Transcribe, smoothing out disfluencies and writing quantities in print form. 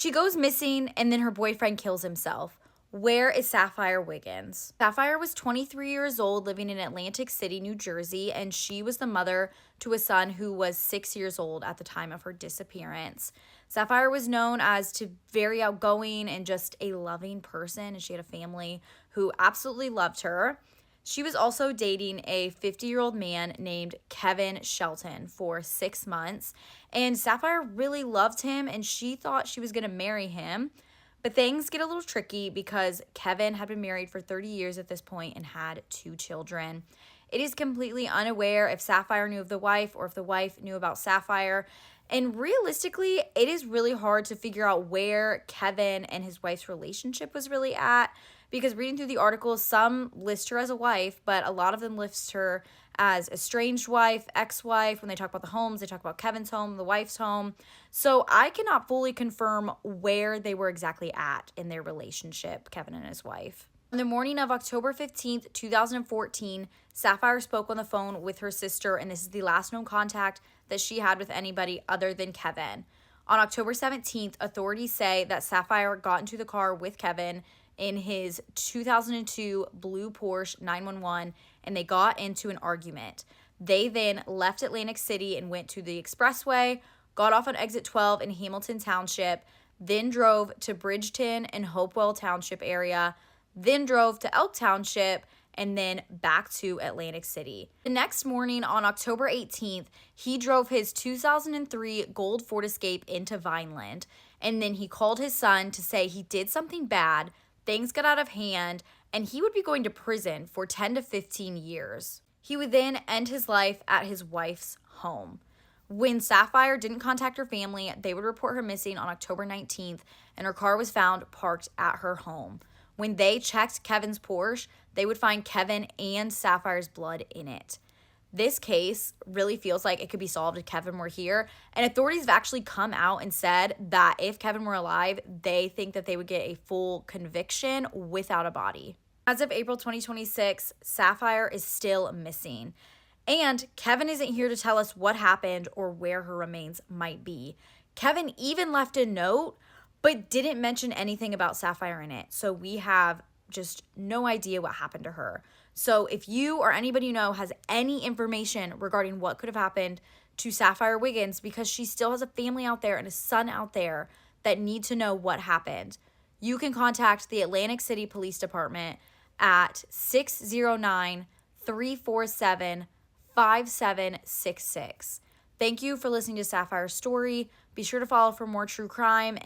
She goes missing and then her boyfriend kills himself. Where is Sapphire Wiggins? Sapphire was 23 years old, living in Atlantic City, New Jersey, and she was the mother to a son who was 6 years old at the time of her disappearance. Sapphire was known as to very outgoing and just a loving person, and she had a family who absolutely loved her. She was also dating a 50-year-old man named Kevin Shelton for 6 months, and Sapphire really loved him and she thought she was going to marry him. But things get a little tricky because Kevin had been married for 30 years at this point and had 2 children. It is completely unaware if Sapphire knew of the wife or if the wife knew about Sapphire. And realistically, it is really hard to figure out where Kevin and his wife's relationship was really at, because reading through the articles, some list her as a wife, but a lot of them list her as estranged wife, ex-wife. When they talk about the homes, they talk about Kevin's home, the wife's home. So I cannot fully confirm where they were exactly at in their relationship, Kevin and his wife. On the morning of October 15th, 2014, Sapphire spoke on the phone with her sister, and this is the last known contact that she had with anybody other than Kevin. On October 17th, authorities say that Sapphire got into the car with Kevin in his 2002 blue Porsche 911, and they got into an argument. They then left Atlantic City and went to the expressway, got off on exit 12 in Hamilton Township, then drove to Bridgeton and Hopewell Township area, then drove to Elk Township, and then back to Atlantic City. The next morning on October 18th, he drove his 2003 gold Ford Escape into Vineland, and then he called his son to say he did something bad, things got out of hand, and he would be going to prison for 10 to 15 years. He would then end his life at his wife's home. When Sapphire didn't contact her family, they would report her missing on October 19th, and her car was found parked at her home. When they checked Kevin's Porsche, they would find Kevin and Sapphire's blood in it. This case really feels like it could be solved if Kevin were here, and authorities have actually come out and said that if Kevin were alive, they think that they would get a full conviction without a body. As of April 2026, Sapphire is still missing, and Kevin isn't here to tell us what happened or where her remains might be. Kevin even left a note but didn't mention anything about Sapphire in it, so we have just no idea what happened to her. So if you or anybody you know has any information regarding what could have happened to Sapphire Wiggins, because she still has a family out there and a son out there that need to know what happened, you can contact the Atlantic City Police Department at 609-347-5766. Thank you for listening to Sapphire's story. Be sure to follow for more true crime.